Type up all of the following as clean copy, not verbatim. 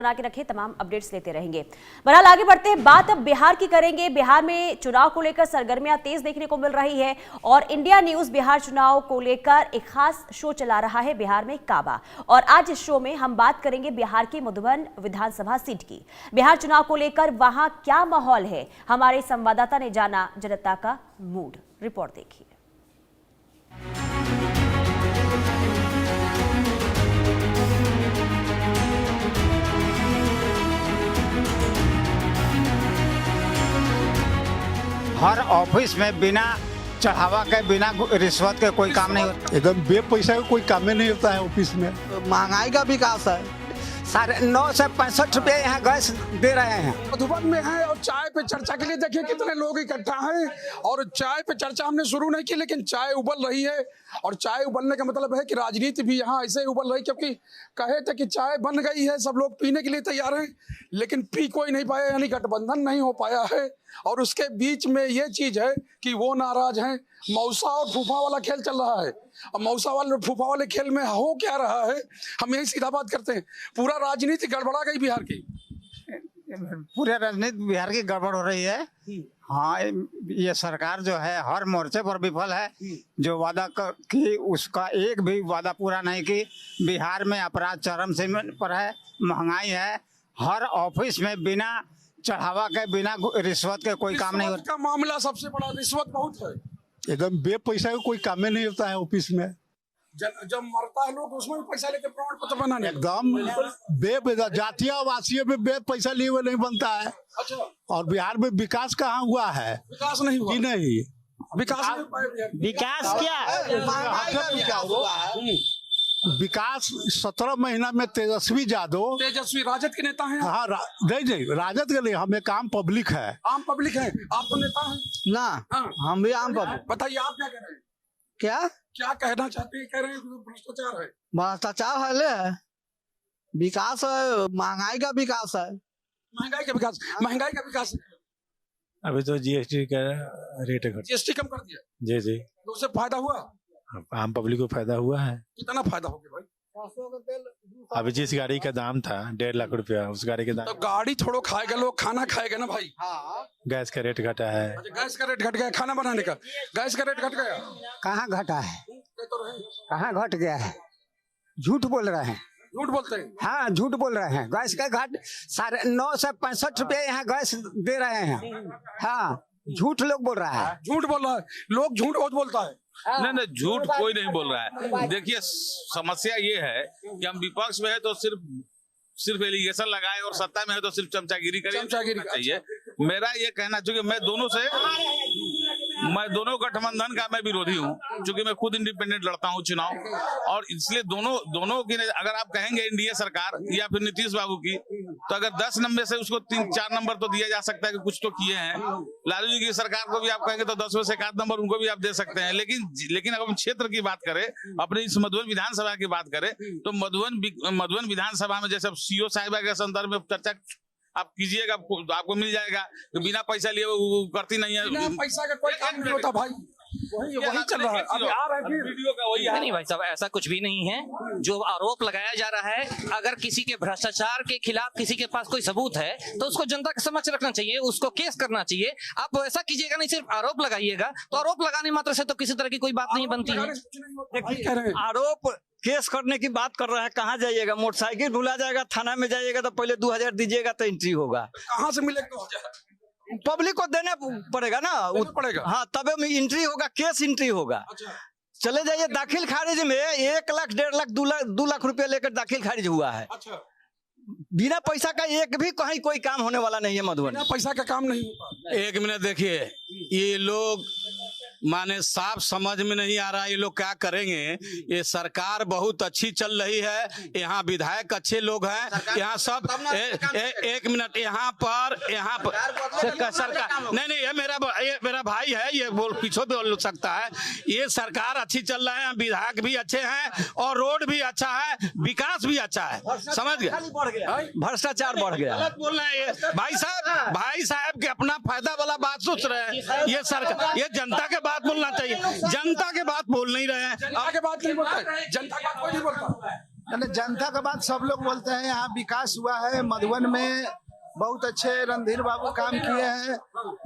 बना के रखे तमाम अपडेट्स लेते रहेंगे। बहरहाल आगे बढ़ते हैं, बात अब बिहार की करेंगे। बिहार में चुनाव को लेकर सरगर्मियां तेज देखने को मिल रही है और इंडिया न्यूज बिहार चुनाव को लेकर एक खास शो चला रहा है बिहार में काबा। और आज इस शो में हम बात करेंगे बिहार की मधुबन विधानसभा सीट की। बिहार चुनाव को लेकर वहां क्या माहौल है, हमारे संवाददाता ने जाना जनता का मूड। रिपोर्ट देखिए। हर ऑफिस में बिना चढ़ावा के बिना रिश्वत के कोई काम नहीं होता। एकदम बे पैसा का कोई काम नहीं होता है ऑफिस में। महंगाई का विकास है। 9 से 65 रुपये यहाँ गैस दे रहे हैं। मधुबन में है और चाय पे चर्चा के लिए देखिए कितने लोग इकट्ठा हैं। और चाय पे चर्चा हमने शुरू नहीं की, लेकिन चाय उबल रही है। और चाय उबलने का मतलब है कि राजनीति भी यहाँ ऐसे उबल रही, क्योंकि कहे थे कि चाय बन गई है, सब लोग पीने के लिए तैयार हैं, लेकिन पी कोई नहीं पाया, यानी गठबंधन नहीं हो पाया है। और उसके बीच में ये चीज है कि वो नाराज हैं। मौसा और फूफा वाला खेल चल रहा है। अब मौसा वाले फूफा वाले खेल में हो क्या रहा है, हम यही सीधा बात करते हैं। पूरा राजनीति गड़बड़ा गई बिहार की। पूरे राजनीति बिहार की गड़बड़ हो रही है। हाँ, ये सरकार जो है हर मोर्चे पर विफल है। जो वादा की उसका एक भी वादा पूरा नहीं की। बिहार में अपराध चरम सीमा पर है, महंगाई है, हर ऑफिस में बिना चढ़ावा के बिना रिश्वत के कोई काम नहीं होता। का मामला सबसे बड़ा, रिश्वत बहुत है। एकदम बे पैसा का कोई काम नहीं होता है ऑफिस में। जब मरता है लोग उसमें भी पैसा लेते प्रमाण पत्र बनाने। एकदम बे पैसा, जातीय आवासीय में बे पैसा लिए हुए नहीं बनता है। अच्छा, और बिहार में विकास कहाँ हुआ है? विकास नहीं हुआ कि नहीं? विकास क्या? विकास 17 महीना में तेजस्वी यादव, तेजस्वी राजद के नेता हैं। हाँ नहीं राजद के लिए, हम एक आम पब्लिक है। आम पब्लिक है, आप तो नेता हैं ना। हाँ। हम भी आम पब्लिक। बताइए आप क्या कह रहे हैं? क्या क्या कहना चाहते हैं? कह रहे हैं भ्रष्टाचार है। भ्रष्टाचार है, विकास है, महंगाई का विकास है। महंगाई का विकास, महंगाई का विकास। अभी तो जीएसटी का रेट घट, जीएसटी कम कर दिया। जी जी, तो उससे फायदा हुआ? आम पब्लिक को फायदा हुआ है। कितना फायदा हो गया भाई? अभी जिस गाड़ी का दाम था 1.5 लाख रुपया, उस गाड़ी के दाम तो गाड़ी थोड़ो खाएगा, लोग खाना खाएगा ना भाई। गैस का रेट घटा है। अच्छा, गैस का रेट घट गया, खाना बनाने का गैस का रेट घट गया। कहाँ घटा है? तो रहे। कहाँ घट गया है? झूठ बोल रहे हैं। झूठ बोलते हैं। हाँ, झूठ बोल रहे हैं। गैस का घट 9 से 65 रुपये यहाँ गैस दे रहे हैं। हाँ, झूठ लोग बोल रहा है। झूठ बोल रहा है, लोग झूठ बहुत बोलता है। नहीं, झूठ कोई नहीं बोल रहा है। देखिए, समस्या ये है कि हम विपक्ष में है तो सिर्फ एलिगेशन लगाए, और सत्ता में है तो सिर्फ चमचागिरी करें चाहिए। मेरा ये कहना, चूंकि मैं दोनों गठबंधन का मैं विरोधी हूँ, क्योंकि मैं खुद इंडिपेंडेंट लड़ता हूँ चुनाव, और इसलिए दोनों की अगर आप कहेंगे एनडीए सरकार या फिर नीतीश बाबू की, तो अगर 10 नंबर से उसको 3-4 नंबर तो दिया जा सकता है कि कुछ तो किए हैं। लालू जी की सरकार को भी आप कहेंगे तो 10 में से 1 नंबर उनको भी आप दे सकते हैं। लेकिन अगर हम क्षेत्र की बात करें, अपने इस मधुबन विधानसभा की बात करें, तो मधुबन विधानसभा में जैसे सीओ साहिबा के संदर्भ में चर्चा आप कीजिएगा, आपको मिल जाएगा कि बिना पैसा लिए वो करती नहीं है। बिना पैसा का कोई काम नहीं होता भाई। वही चल रहा है। अभी आ रहा है वीडियो का वही है। नहीं भाई साहब, ऐसा कुछ भी नहीं है। जो आरोप लगाया जा रहा है, अगर किसी के भ्रष्टाचार के खिलाफ किसी के पास कोई सबूत है तो उसको जनता के समक्ष रखना चाहिए, उसको केस करना चाहिए। आप ऐसा कीजिएगा नहीं, सिर्फ आरोप लगाइएगा। तो आरोप लगाने मात्र से तो किसी तरह की कोई बात नहीं बनती है। आरोप केस करने की बात कर रहा है। कहाँ जाइएगा? मोटरसाइकिल भुला जाएगा, थाना में जाइएगा तो पहले 2000 दीजिएगा तो एंट्री होगा। कहाँ से मिलेगा 2000? पब्लिक को देना पड़ेगा ना, पड़ेगा। हाँ, तब एंट्री होगा, केस एंट्री होगा। अच्छा। चले जाइए दाखिल खारिज में 1 लाख, 1.5 लाख, 2 लाख रुपया लेकर दाखिल खारिज हुआ है। अच्छा, बिना पैसा का एक भी कहीं कोई काम होने वाला नहीं है मधुबन। बिना पैसा का काम नहीं होता। एक मिनट देखिए, ये लोग माने साफ समझ में नहीं आ रहा ये लोग क्या करेंगे। ये सरकार बहुत अच्छी चल रही है, यहाँ विधायक अच्छे लोग हैं, यहाँ सब एक मिनट, यहाँ पर सरकार नहीं, ये मेरा भाई है, ये पीछे भी बोल सकता है। ये सरकार अच्छी चल रहा है, विधायक भी अच्छे हैं और रोड भी अच्छा है, विकास भी अच्छा है। समझ गए? भ्रष्टाचार बढ़ गया। गलत बोल रहे हैं ये भाई साहब के अपना फायदा वाला बात सोच रहे हैं। ये सरकार, ये जनता के बात बोलना चाहिए, जनता के बात बोल नहीं रहे हैं। आगे बात नहीं बोलता है, जनता का कोई नहीं बोलता। मैंने जनता का बात सब लोग बोलते हैं, यहाँ विकास हुआ है। मधुबन में बहुत अच्छे रणधीर बाबू काम किए हैं,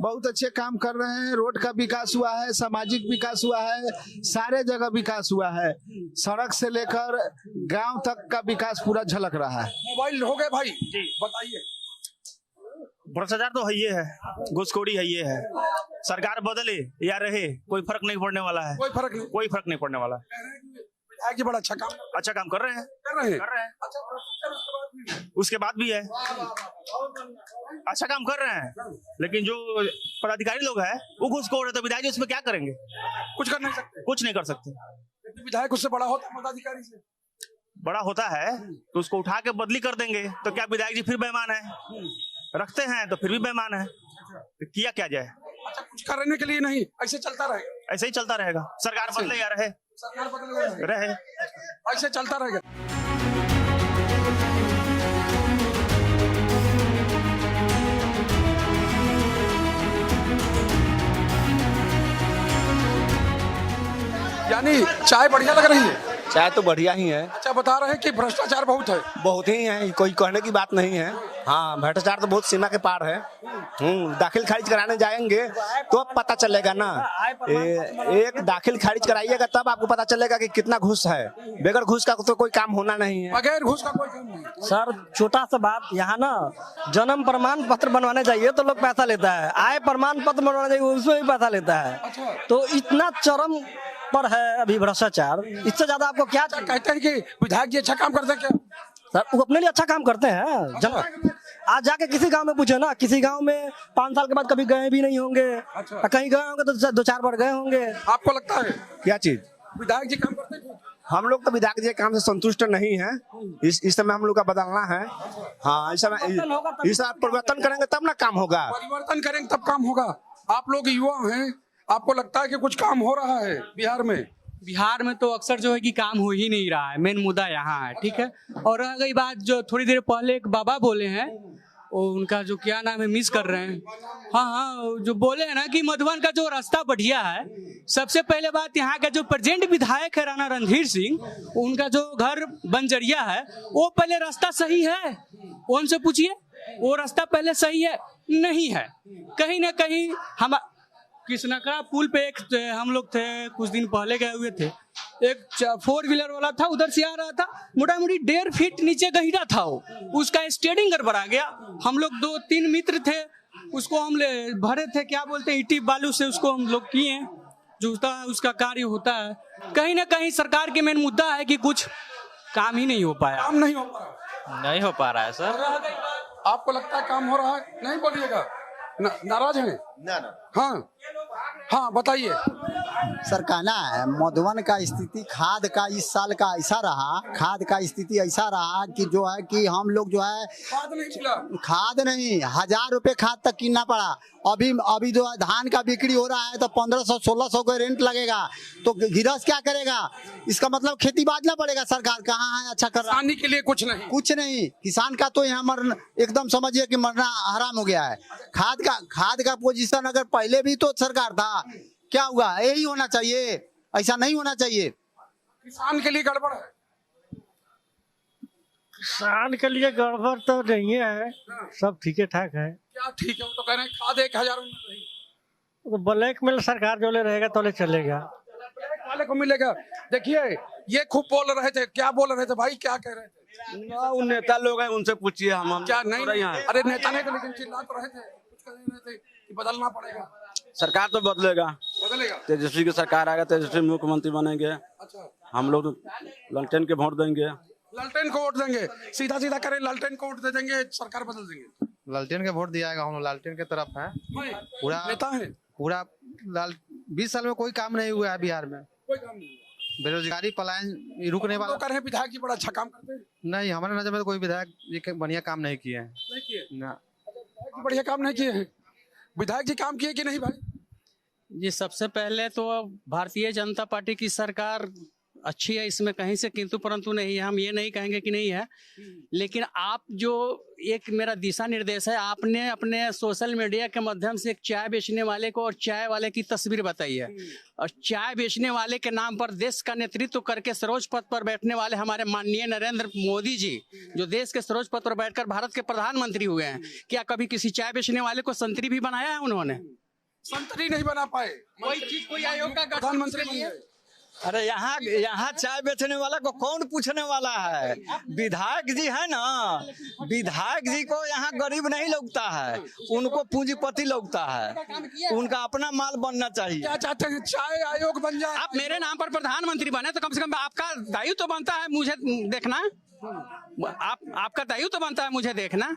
बहुत अच्छे काम कर रहे हैं। रोड का विकास हुआ है, सामाजिक विकास हुआ है, सारे जगह विकास हुआ है। सड़क से लेकर गांव तक का विकास पूरा झलक रहा है। मोबाइल हो गए भाई जी, बताइए। भ्रष्टाचार तो है, ये है, घुसखोरी है, ये है। सरकार बदले या रहे कोई फर्क नहीं पड़ने वाला है, कोई फर्क नहीं, कोई फर्क नहीं पड़ने वाला है। विधायक जी बड़ा अच्छा काम कर रहे हैं, कर रहे हैं। अच्छा, उसके बाद भी है, अच्छा काम कर रहे हैं। लेकिन जो पदाधिकारी लोग हैं वो घुसखोर है, तो विधायक जी उसमें क्या करेंगे? कुछ कर नहीं सकते, कुछ नहीं कर सकते। विधायक उससे बड़ा होता है पदाधिकारी से, बड़ा होता है तो उसको उठा के बदली कर देंगे, तो क्या विधायक जी फिर बेईमान है? रखते हैं तो फिर भी बेईमान है, तो किया क्या जाए? अच्छा, कुछ करने के लिए नहीं, ऐसे चलता रहेगा, ऐसे ही चलता रहेगा। सरकार बदले या रहे, सरकार बदले रहे, ऐसे चलता रहेगा। यानी चाय बढ़िया लग रही है? चाय तो बढ़िया ही है। अच्छा, बता रहे हैं कि भ्रष्टाचार बहुत है। बहुत ही है, कोई कहने की बात नहीं है। हाँ, भ्रष्टाचार तो बहुत सीमा के पार है। दाखिल खारिज कराने जाएंगे तो अब पता चलेगा ना। एक दाखिल खारिज कराइएगा तब आपको पता चलेगा कि कितना घूस है। बगैर घूस का तो कोई काम होना नहीं है। बगैर घूस का कोई काम नहीं। सर छोटा सा बात, यहाँ ना जन्म प्रमाण पत्र बनवाने जाइए तो लोग पैसा लेता है, आय प्रमाण पत्र बनवाने जाइए उसमें भी पैसा लेता है। तो इतना चरम पर है अभी भ्रष्टाचार। इससे ज्यादा आपको क्या कहते हैं कि विधायक जी अच्छा काम करते हैं? क्या सर, वो अपने लिए अच्छा काम करते हैं। आज जाके किसी गांव में पूछे ना, किसी गांव में 5 साल के बाद कभी गए भी नहीं होंगे। कहीं गए होंगे तो 2-4 बार गए होंगे। आपको लगता है क्या चीज? विधायक जी काम करते हैं? हम लोग तो विधायक जी के काम से संतुष्ट नहीं है। इस समय हम लोग का बदलना है। हाँ, इस समय परिवर्तन करेंगे तब ना काम होगा। परिवर्तन करेंगे तब काम होगा। आप लोग युवा हैं, आपको लगता है कि कुछ काम हो रहा है बिहार में? बिहार में तो अक्सर जो है कि काम हो ही नहीं रहा है, मेन मुद्दा यहाँ है। ठीक है, और रह गई बात जो थोड़ी देर पहले एक बाबा बोले हैं, वो उनका जो क्या नाम है, मिस कर रहे हैं। हाँ, जो बोले हैं ना कि मधुबन का जो रास्ता बढ़िया है। सबसे पहले बात, यहाँ का जो प्रेजेंट विधायक है राणा रणधीर सिंह, उनका जो घर बंजरिया है वो पहले रास्ता सही है? उनसे पूछिए, वो रास्ता पहले सही है? नहीं है। कहीं ना कहीं हम कृष्णका पुल पे एक हम लोग थे, कुछ दिन पहले गए हुए थे। एक 4 व्हीलर वाला था, उधर से आ रहा था, मोटा मोटी 1.5 फीट नीचे गहिरा था वो, उसका स्टीयरिंग गड़बड़ा गया। हम लोग 2-3 मित्र थे, उसको हम ले भरे थे, क्या बोलते हैं, ईटी बालू से उसको हम लोग किए, जो उसका कार्य होता है। कहीं ना कहीं सरकार के मेन मुद्दा है कि कुछ काम ही नहीं हो पाया। काम नहीं हो पा रहा है सर। आपको लगता है काम हो रहा है? नहीं बोलिएगा, नाराज हैं? हाँ हाँ, बताइए। सर, कहना है मधुबन का स्थिति खाद का इस साल का ऐसा रहा, खाद का स्थिति ऐसा रहा कि जो है कि हम लोग जो है खाद नहीं 1000 रुपए खाद तक कीनना पड़ा। अभी जो है धान का बिक्री हो रहा है तो 1500-1600 का रेंट लगेगा, तो गृहस्थ क्या करेगा? इसका मतलब खेती बाजना पड़ेगा। सरकार कहाँ है अच्छा कर रहा है? के लिए कुछ नहीं। किसान का तो यहाँ मरना एकदम समझिए कि मरना हराम हो गया है। खाद का पोजीशन अगर पहले भी तो सरकार था, क्या हुआ? यही होना चाहिए, ऐसा नहीं होना चाहिए। किसान के लिए गड़बड़ है? किसान के लिए गड़बड़ तो नहीं है, सब ठीक ठाक है। क्या ठीक है? वो तो कह रहे हैं खाद 1000 में नहीं, तो ब्लैक मेल सरकार जो ले रहेगा तो ले चलेगा, वाले को मिलेगा। देखिए, ये खूब बोल रहे थे, क्या बोल रहे थे भाई, क्या कह रहे थे? उन नेता लोग हैं, उनसे पूछिए। हम क्या नहीं? अरे नेता नहीं, लेकिन चिल्ला तो रहे थे, कुछ कह रहे थे कि बदलना पड़ेगा। सरकार तो बदलेगा, तेजस्वी की सरकार आएगा, तेजस्वी मुख्यमंत्री बनेंगे। अच्छा, हम लोग लालटेन के वोट देंगे। लालटेन को वोट देंगे? सीधा करें, लालटेन को वोट दे देंगे, सरकार बदल देंगे। लालटेन के वोट दिया हम लालटेन के तरफ है। पूरा नेता है, पूरा 20 साल में कोई काम नहीं हुआ है बिहार में। कोई काम नहीं, बेरोजगारी पलायन रुकने वाला। तो विधायक जी बड़ा अच्छा काम करते हैं? नहीं, हमारे नजर में तो कोई विधायक बढ़िया काम नहीं किए हैं। नहीं किए ना, बढ़िया काम नहीं किए हैं। विधायक जी काम किए कि नहीं भाई? ये सबसे पहले तो भारतीय जनता पार्टी की सरकार अच्छी है, इसमें कहीं से किंतु परंतु नहीं है, हम ये नहीं कहेंगे कि नहीं है। लेकिन आप जो एक मेरा दिशा निर्देश है, आपने अपने सोशल मीडिया के माध्यम से एक चाय बेचने वाले को और चाय वाले की तस्वीर बताई है, और चाय बेचने वाले के नाम पर देश का नेतृत्व करके सर्वोच्च पद पर बैठने वाले हमारे माननीय नरेंद्र मोदी जी, जो देश के सर्वोच्च पद पर बैठकर भारत के प्रधानमंत्री हुए हैं, क्या कभी किसी चाय बेचने वाले को संतरी भी बनाया है उन्होंने? संतरी नहीं बना पाए, कोई चीज कोई आयोग का प्रधानमंत्री बन गए। अरे यहाँ चाय बेचने वाला को कौन पूछने वाला है? विधायक जी है ना, विधायक जी को यहाँ गरीब नहीं लगता है, उनको पूंजीपति लगता है, उनका अपना माल बनना चाहिए। क्या चाहते हैं, चाय आयोग बन जाए? आप मेरे नाम पर प्रधानमंत्री बने तो कम से कम आपका दायित्व तो बनता है मुझे देखना, आपका दायित्व तो बनता है मुझे देखना।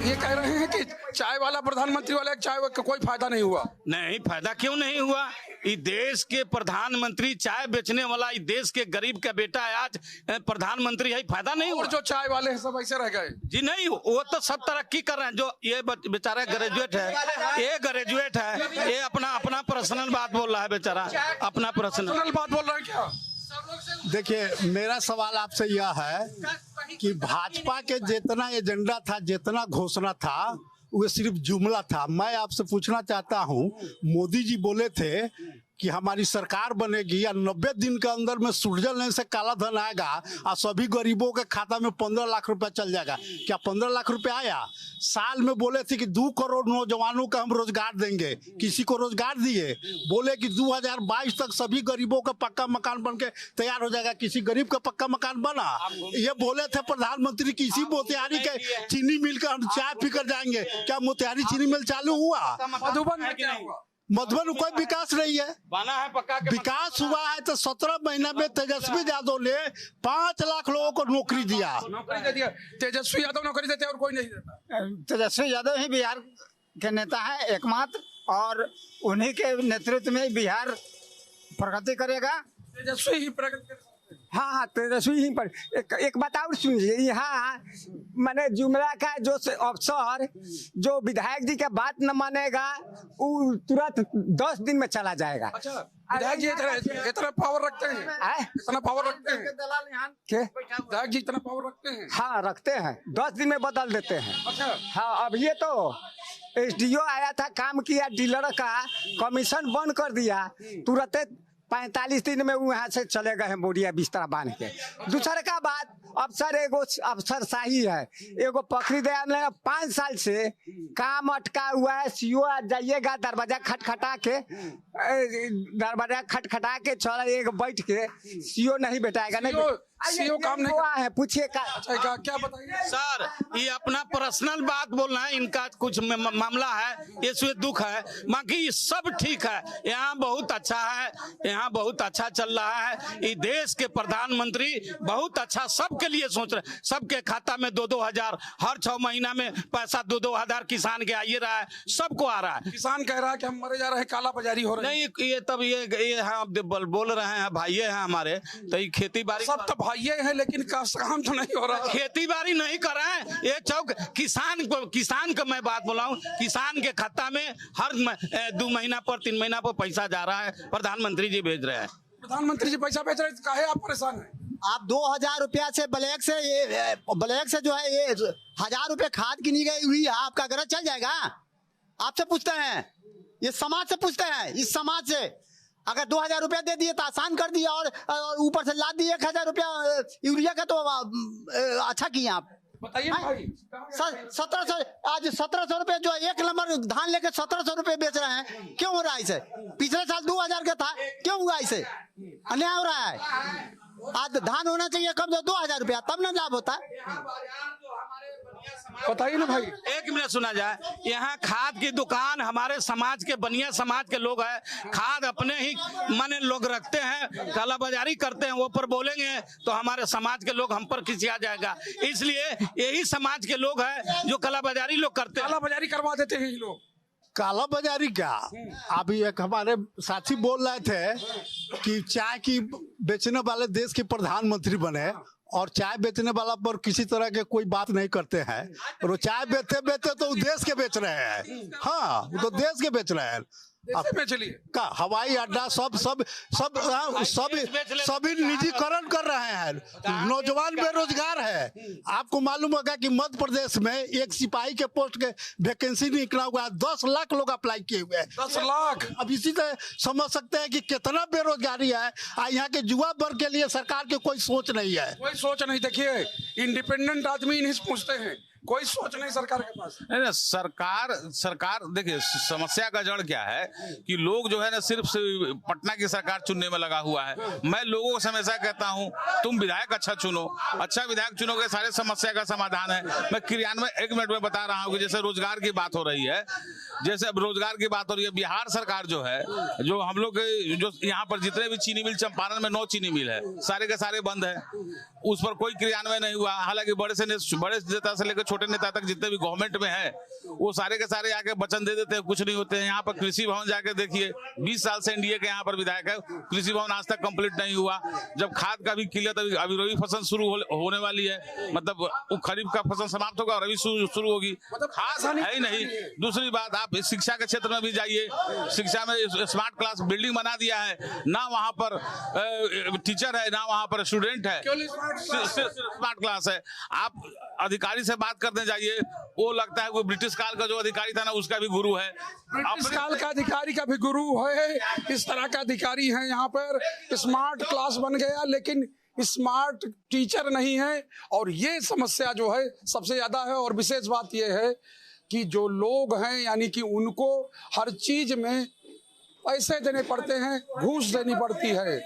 ये कह रहे हैं कि चाय वाला प्रधानमंत्री वाला चाय का कोई फायदा नहीं हुआ। नहीं, फायदा क्यों नहीं हुआ? इस देश के प्रधानमंत्री चाय बेचने वाला, इस देश के गरीब का बेटा आज प्रधानमंत्री है, फायदा नहीं हुआ। और जो चाय वाले हैं सब ऐसे रह गए। जी नहीं, वो तो सब तरक्की कर रहे हैं। जो ये बेचारा ग्रेजुएट है, ये ग्रेजुएट है, ये अपना पर्सनल बात बोल रहा है बेचारा, अपना पर्सनल बात बोल रहा है क्या? देखिए, मेरा सवाल आपसे यह है कि भाजपा के जितना एजेंडा था, जितना घोषणा था, वो सिर्फ जुमला था। मैं आपसे पूछना चाहता हूं, मोदी जी बोले थे कि हमारी सरकार बनेगी या 90 दिन के अंदर में स्विट्जरलैंड से काला धन आएगा और सभी गरीबों के खाता में 15 लाख रुपया चल जाएगा। क्या 15 लाख रुपया आया? साल में बोले थे कि 2 करोड़ नौजवानों का हम रोजगार देंगे, किसी को रोजगार दिए? बोले कि 2022 तक सभी गरीबों का पक्का मकान बन के तैयार हो जाएगा, किसी गरीब का पक्का मकान बना? ये बोले थे प्रधानमंत्री कि इसी मोतिहारी के चीनी मिल का हम चाय पीकर जाएंगे। क्या मोतिहारी चीनी मिल चालू हुआ? मधुबन में कोई विकास नहीं है, बना है पक्का के विकास हुआ है तो 17 महीना में तेजस्वी यादव ने 5 लाख लोगों को नौकरी दिया। नौकरी दे दिया तेजस्वी यादव, नौकरी देते और कोई नहीं देता। तेजस्वी यादव ही बिहार के नेता है एकमात्र, और उन्हीं के नेतृत्व में बिहार प्रगति करेगा। तेजस्वी ही प्रगति करेगा। हाँ, तेजस्वी ही पर एक बात और सुनिए, यहाँ मैंने जुमला का जो अफसर जो विधायक जी का बात न मानेगा, वो तुरंत 10 दिन में चला जाएगा। अच्छा, विधायक जी इतना पावर रखते हैं? इतना पावर रखते हैं विधायक जी, इतना पावर रखते हैं? हाँ, रखते हैं, 10 दिन में बदल देते हैं। अच्छा, हाँ, अब ये तो SDO आया था, काम किया, डीलर का कमीशन बंद कर दिया, तुरंत 45 दिन में वो यहाँ से चले गए हैं बोरिया बिस्तरा बांध के। दूसरे का बात, अफसर एगो अफसर शाही है, एगो पकड़ी दया ने 5 साल से काम अटका हुआ है। सीओ जाइएगा, दरवाजा खटखटा के चला एक बैठ के, सीओ नहीं बैठाएगा, नहीं सीओ काम नहीं हुआ है, पूछिए क्या बताइए सर। ये अपना पर्सनल बात बोलना है, इनका कुछ मामला है, इसमें दुख है, बाकी सब ठीक है। यहाँ बहुत अच्छा है, यहाँ बहुत अच्छा चल रहा है। इस देश के प्रधानमंत्री बहुत अच्छा सबके लिए सोच रहे, सबके खाता में 2-2 हजार, हर 6 महीना में पैसा 2-2 हजार किसान के आइए रहा है, सबको आ रहा है। किसान कह रहा है कि हम मरे जा रहे हैं, काला बाजारी हो रही है। नहीं, ये तब ये हम बोल रहे हैं, भाई है हमारे, तो ये खेती बाड़ी सब तो भाई है, लेकिन काम तो नहीं हो रहा। खेती बाड़ी नहीं कर रहे हैं। ये चौक किसान का मैं बात बोला हूँ, किसान के खाता में हर 2 महीना पर 3 महीना पर पैसा जा रहा है, प्रधानमंत्री जी भेज रहे हैं। प्रधानमंत्री जी पैसा भेज रहे हैं, काहे आप परेशान हैं? आप 2000 रुपया से ब्लैक से जो है ये 1000 रुपये खाद गिनी गई हुई है, आपका घर चल जाएगा? आपसे पूछते हैं, ये समाज से पूछते हैं, इस समाज से। अगर 2000 रुपया दे दिए तो आसान कर दिया, और ऊपर से लाद दिए 1000 रुपया यूरिया का, तो अच्छा किए आप। बताइए भाई, 1700 आज 1700 रुपये जो 1 नंबर धान लेके 1700 रुपये बेच रहे हैं, क्यों हो रहा है इसे? पिछले साल 2000 का था, क्यों हुआ इसे? अन्याय हो रहा है। आज धान होना चाहिए कम से 2000 रुपया, तब ना लाभ होता। बताइए ना भाई। 1 मिनट सुना जाए। यहाँ खाद की दुकान हमारे समाज के, बनिया समाज के लोग हैं, खाद अपने ही माने लोग रखते हैं, कालाबाजारी करते हैं, वो पर बोलेंगे तो हमारे समाज के लोग हम पर खिंचा जाएगा। इसलिए यही समाज के लोग हैं जो कालाबाजारी लोग करते हैं, कालाबाजारी करवा देते हैं ये लोग। काला बाजारी क्या? अभी एक हमारे साथी बोल रहे थे कि चाय की बेचने वाले देश के प्रधानमंत्री बने, और चाय बेचने वाला पर किसी तरह के कोई बात नहीं करते हैं। और वो चाय बेचते तो देश के बेच रहे हैं। हाँ, वो तो देश के बेच रहे हैं। का हवाई अड्डा सभी निजीकरण कर रहे हैं। नौजवान बेरोजगार है। आपको मालूम होगा कि मध्य प्रदेश में एक सिपाही के पोस्ट के वैकेंसी निकला हुआ है। 10 लाख लोग अप्लाई किए हुए हैं। 10 लाख। अब इसी से समझ सकते हैं कि कितना बेरोजगारी है। यहाँ के युवा वर्ग के लिए सरकार की कोई सोच नहीं है। कोई सोच नहीं। देखिए, इंडिपेंडेंट आदमी नहीं पूछते हैं, कोई सोच नहीं सरकार के पास। नहीं, सरकार देखिए, समस्या का जड़ क्या है कि लोग जो है ना सिर्फ पटना की सरकार चुनने में लगा हुआ है। मैं लोगों को हमेशा कहता हूं, तुम विधायक अच्छा चुनो, अच्छा विधायक चुनोगे सारे समस्या का समाधान है। मैं क्रियान्वयन 1 मिनट में बता रहा हूं कि जैसे रोजगार की बात हो रही है, जैसे अब रोजगार की बात हो रही है, बिहार सरकार जो है, जो हम लोग जो यहाँ पर जितने भी चीनी मिल, चंपारण में 9 चीनी मिल है, सारे के सारे बंद है। उस पर कोई क्रियान्वयन नहीं हुआ। हालांकि बड़े नेता से लेकर छोटे नेता तक जितने भी गवर्नमेंट में है, वो सारे के सारे आके वचन दे देते हैं, कुछ नहीं होते हैं। यहाँ पर कृषि भवन जाके देखिए, 20 साल से एनडीए के यहाँ पर विधायक है, कृषि भवन आज तक कंप्लीट नहीं हुआ। जब खाद का भी किल्लत, अभी रबी फसल शुरू होने वाली है, मतलब खरीफ का फसल समाप्त होगा और रबी शुरू होगी, खाद है ही नहीं। दूसरी बात, आप शिक्षा के क्षेत्र में भी जाइए, शिक्षा में स्मार्ट क्लास बिल्डिंग बना दिया है, ना वहाँ पर टीचर है, ना वहाँ पर स्टूडेंट है, स्मार्ट क्लास है। आप अधिकारी से बात करने जाइए, वो लगता है वो ब्रिटिश काल का जो अधिकारी था ना, उसका भी गुरु है। ब्रिटिश काल का अधिकारी का भी गुरु है। इस तरह का अधिकारी है यहाँ पर। स्मार्ट क्लास बन गया, लेकिन स्मार्ट टीचर नहीं है। और ये समस्या जो है सबसे ज्यादा है। और विशेष बात यह है कि जो लोग हैं, यानी कि उनको हर चीज में पैसे देने पड़ते हैं, घूस देनी पड़ती है।